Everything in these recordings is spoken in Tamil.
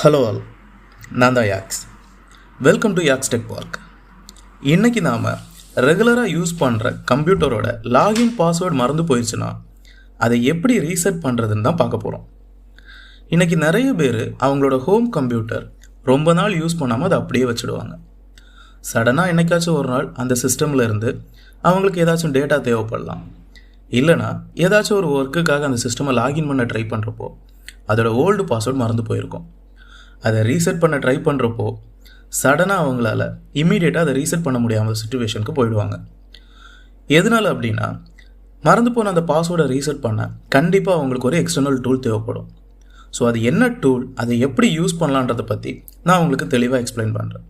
ஹலோ ஆல், நான் தான் Yaks. Welcome to Yaks tech park. இன்றைக்கி நாம் ரெகுலராக யூஸ் பண்ணுற கம்ப்யூட்டரோட லாகின் பாஸ்வேர்டு மறந்து போயிடுச்சுன்னா அதை எப்படி ரீசெட் பண்ணுறதுன்னு தான் பார்க்க போகிறோம். இன்றைக்கி நிறைய பேர் அவங்களோட ஹோம் கம்ப்யூட்டர் ரொம்ப நாள் யூஸ் பண்ணாமல் அதை அப்படியே வச்சுடுவாங்க. சடனாக என்னைக்காச்சும் ஒரு நாள் அந்த சிஸ்டமில் இருந்து அவங்களுக்கு ஏதாச்சும் டேட்டா தேவைப்படலாம், இல்லைனா ஏதாச்சும் ஒரு ஒர்க்குக்காக அந்த சிஸ்டமை லாகின் பண்ண ட்ரை பண்ணுறப்போ அதோட ஓல்டு பாஸ்வேர்டு மறந்து போயிருக்கும். அதை ரீசெட் பண்ண ட்ரை பண்ணுறப்போ சடனாக அவங்களால இம்மீடியட்டாக அதை ரீசெட் பண்ண முடியாமல் சுச்சுவேஷனுக்கு போயிடுவாங்க. எதனால் அப்படின்னா, மறந்து போன அந்த பாஸ்வேர்டை ரீசெட் பண்ண கண்டிப்பாக அவங்களுக்கு ஒரு எக்ஸ்டர்னல் டூல் தேவைப்படும். ஸோ அது என்ன டூல், அதை எப்படி யூஸ் பண்ணலான்றதை பற்றி நான் உங்களுக்கு தெளிவாக எக்ஸ்பிளைன் பண்ணுறேன்.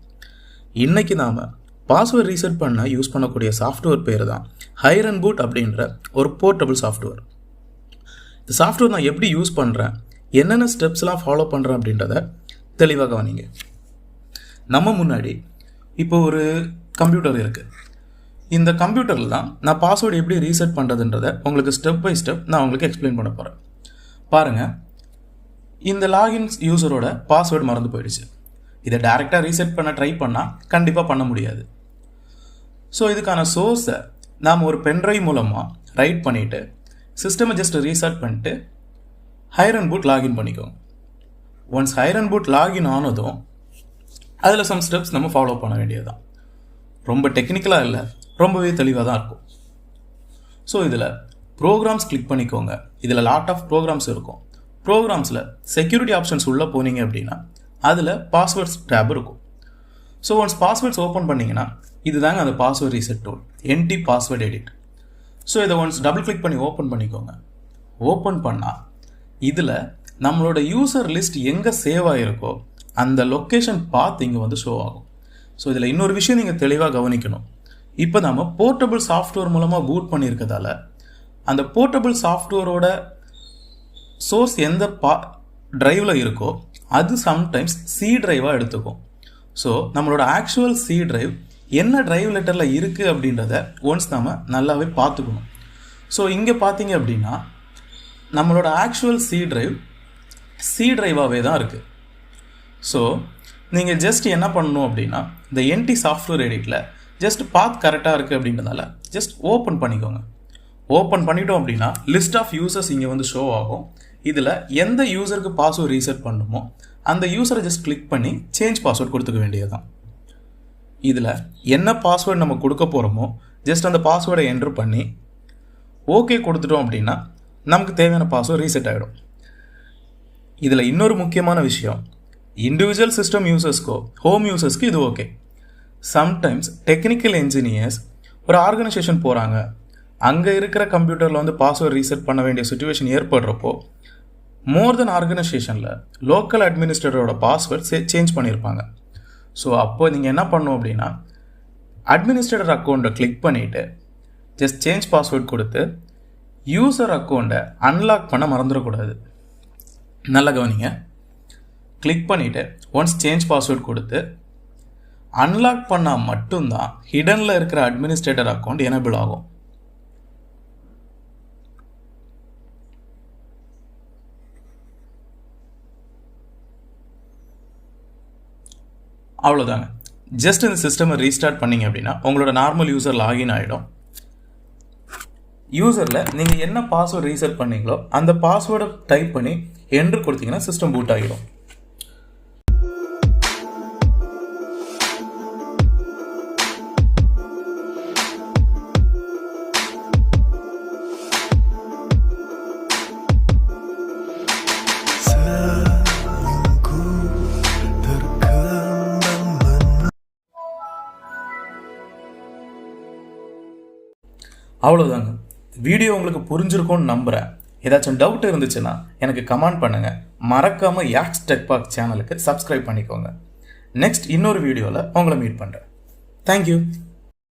இன்றைக்கி நாம் பாஸ்வேர்டு ரீசெட் பண்ண யூஸ் பண்ணக்கூடிய சாஃப்ட்வேர் பேர் தான் ஹைரன்பூட் அப்படின்ற ஒரு போர்ட்டபிள் சாஃப்ட்வேர். இந்த சாஃப்ட்வேர் நான் எப்படி யூஸ் பண்ணுறேன், என்னென்ன ஸ்டெப்ஸ்லாம் ஃபாலோ பண்ணுறேன் அப்படின்றத தெளிவாக கவனிங்க. நம்ம முன்னாடி இப்போ ஒரு கம்ப்யூட்டர் இருக்குது. இந்த கம்ப்யூட்டரில் தான் நான் பாஸ்வேர்டு எப்படி ரீசெட் பண்ணுறதுன்றதை உங்களுக்கு ஸ்டெப் பை ஸ்டெப் நான் உங்களுக்கு எக்ஸ்பிளைன் பண்ண போகிறேன். பாருங்கள், இந்த லாகின் யூசரோட பாஸ்வேர்டு மறந்து போயிடுச்சு. இதை டைரெக்டாக ரீசெட் பண்ண ட்ரை பண்ணால் கண்டிப்பாக பண்ண முடியாது. ஸோ இதுக்கான சோர்ஸை நாம் ஒரு பென்ட்ரைவ் மூலமாக ரைட் பண்ணிவிட்டு சிஸ்டமை ஜஸ்ட் ரீசெட் பண்ணிட்டு ஹைரன்பூட் லாகின் பண்ணிக்கோங்க. ஒன்ஸ் ஹைரன்பூட் லாகின் ஆனதும் அதில் சம் ஸ்டெப்ஸ் நம்ம ஃபாலோ பண்ண வேண்டியது தான். ரொம்ப டெக்னிக்கலாக இல்லை, ரொம்பவே தெளிவாக தான் இருக்கும். ஸோ இதில் ப்ரோக்ராம்ஸ் கிளிக் பண்ணிக்கோங்க. இதில் லாட் ஆஃப் ப்ரோக்ராம்ஸ் இருக்கும். ப்ரோக்ராம்ஸில் செக்யூரிட்டி ஆப்ஷன்ஸ் உள்ளே போனீங்க அப்படின்னா அதில் பாஸ்வேர்ட்ஸ் டேப் இருக்கும். ஸோ ஒன்ஸ் பாஸ்வேர்ட்ஸ் ஓப்பன் பண்ணிங்கன்னா இதுதாங்க அந்த பாஸ்வேர்ட் ரீசெட் டூல், என்டி பாஸ்வேர்ட் எடிட். ஸோ இதை ஒன்ஸ் டபுள் கிளிக் பண்ணி ஓப்பன் பண்ணிக்கோங்க. ஓப்பன் பண்ணால் இதில் நம்மளோட யூசர் லிஸ்ட் எங்கே சேவ் ஆகிருக்கோ அந்த லொக்கேஷன் பார்த்து இங்கே வந்து ஷோ ஆகும். ஸோ இதில் இன்னொரு விஷயம் நீங்கள் தெளிவாக கவனிக்கணும். இப்போ நம்ம போர்ட்டபிள் சாஃப்ட்வேர் மூலமாக பூட் பண்ணியிருக்கிறதால அந்த போர்ட்டபிள் சாஃப்ட்வேரோட சோர்ஸ் எந்த ட்ரைவில் இருக்கோ அது சம்டைம்ஸ் சி ட்ரைவாக எடுத்துக்கும். ஸோ நம்மளோட ஆக்சுவல் சி ட்ரைவ் என்ன ட்ரைவ் லெட்டரில் இருக்குது அப்படின்றத ஒன்ஸ் நம்ம நல்லாவே பார்த்துக்கணும். ஸோ இங்கே பார்த்தீங்க அப்படின்னா நம்மளோட ஆக்சுவல் சி ட்ரைவாகவே தான் இருக்குது. ஸோ நீங்கள் ஜஸ்ட் என்ன பண்ணணும் அப்படின்னா, இந்த என்டி சாஃப்ட்வேர் எடிட்டில் ஜஸ்ட் பாத் கரெக்டாக இருக்குது அப்படின்றதால ஜஸ்ட் ஓப்பன் பண்ணிக்கோங்க. ஓப்பன் பண்ணிட்டோம் அப்படின்னா லிஸ்ட் ஆஃப் யூசர்ஸ் இங்கே வந்து ஷோ ஆகும். இதில் எந்த யூசருக்கு பாஸ்வேர்டு ரீசெட் பண்ணணுமோ அந்த யூசரை ஜஸ்ட் கிளிக் பண்ணி சேஞ்ச் பாஸ்வேர்டு கொடுத்துக்க வேண்டியது தான். இதில் என்ன பாஸ்வேர்டு நம்ம கொடுக்க போகிறோமோ ஜஸ்ட் அந்த பாஸ்வேர்டை என்ட்ரு பண்ணி ஓகே கொடுத்துட்டோம் அப்படின்னா நமக்கு தேவையான பாஸ்வேர்டு ரீசெட் ஆகிடும். இதில் இன்னொரு முக்கியமான விஷயம், இண்டிவிஜுவல் சிஸ்டம் யூசர்ஸ்க்கோ ஹோம் யூசர்ஸ்க்கு இது ஓகே. சம்டைம்ஸ் டெக்னிக்கல் என்ஜினியர்ஸ் ஒரு ஆர்கனைசேஷன் போகிறாங்க, அங்கே இருக்கிற கம்ப்யூட்டரில் வந்து பாஸ்வேர்டு ரீசெட் பண்ண வேண்டிய சுச்சுவேஷன் ஏற்படுறப்போ மோர் தென் ஆர்கனைசேஷனில் லோக்கல் அட்மினிஸ்ட்ரேட்டரோட பாஸ்வேர்ட் சேஞ்ச் பண்ணியிருப்பாங்க. ஸோ அப்போ நீங்கள் என்ன பண்ணணும் அப்படின்னா, அட்மினிஸ்ட்ரேட்டர் அக்கௌண்ட்டை கிளிக் பண்ணிவிட்டு ஜஸ்ட் சேஞ்ச் பாஸ்வேர்ட் கொடுத்து யூசர் அக்கௌண்ட்டை அன்லாக் பண்ண மறந்துடக்கூடாது. நல்லா கவனிங்க. கிளிக் பண்ணிவிட்டு ஒன்ஸ் சேஞ்ச் பாஸ்வேர்ட் கொடுத்து அன்லாக் பண்ணால் மட்டும்தான் ஹிடனில் இருக்கிற அட்மினிஸ்ட்ரேட்டர் அக்கௌண்ட் எனேபிள் ஆகும். அவ்வளோதாங்க. ஜஸ்ட் இந்த சிஸ்டமை ரீஸ்டார்ட் பண்ணிங்க அப்படின்னா உங்களோட நார்மல் யூசர் லாகின் ஆகிடும். யூசரில் நீங்கள் என்ன பாஸ்வேர்டு ரீசெட் பண்ணீங்களோ அந்த பாஸ்வேர்டை டைப் பண்ணி என்ட்ரு கொடுத்தீங்கன்னா சிஸ்டம் பூட் ஆகிடும். அவ்வளோதாங்க. வீடியோ உங்களுக்கு புரிஞ்சிருக்கும்னு நம்புகிறேன். ஏதாச்சும் டவுட் இருந்துச்சுன்னா எனக்கு கமெண்ட் பண்ணுங்கள். மறக்காமல் யாக்ஸ் டெக் பார்க் சேனலுக்கு சப்ஸ்கிரைப் பண்ணிக்கோங்க. நெக்ஸ்ட் இன்னொரு வீடியோவில் உங்களை மீட் பண்ணுறேன். தேங்க்யூ.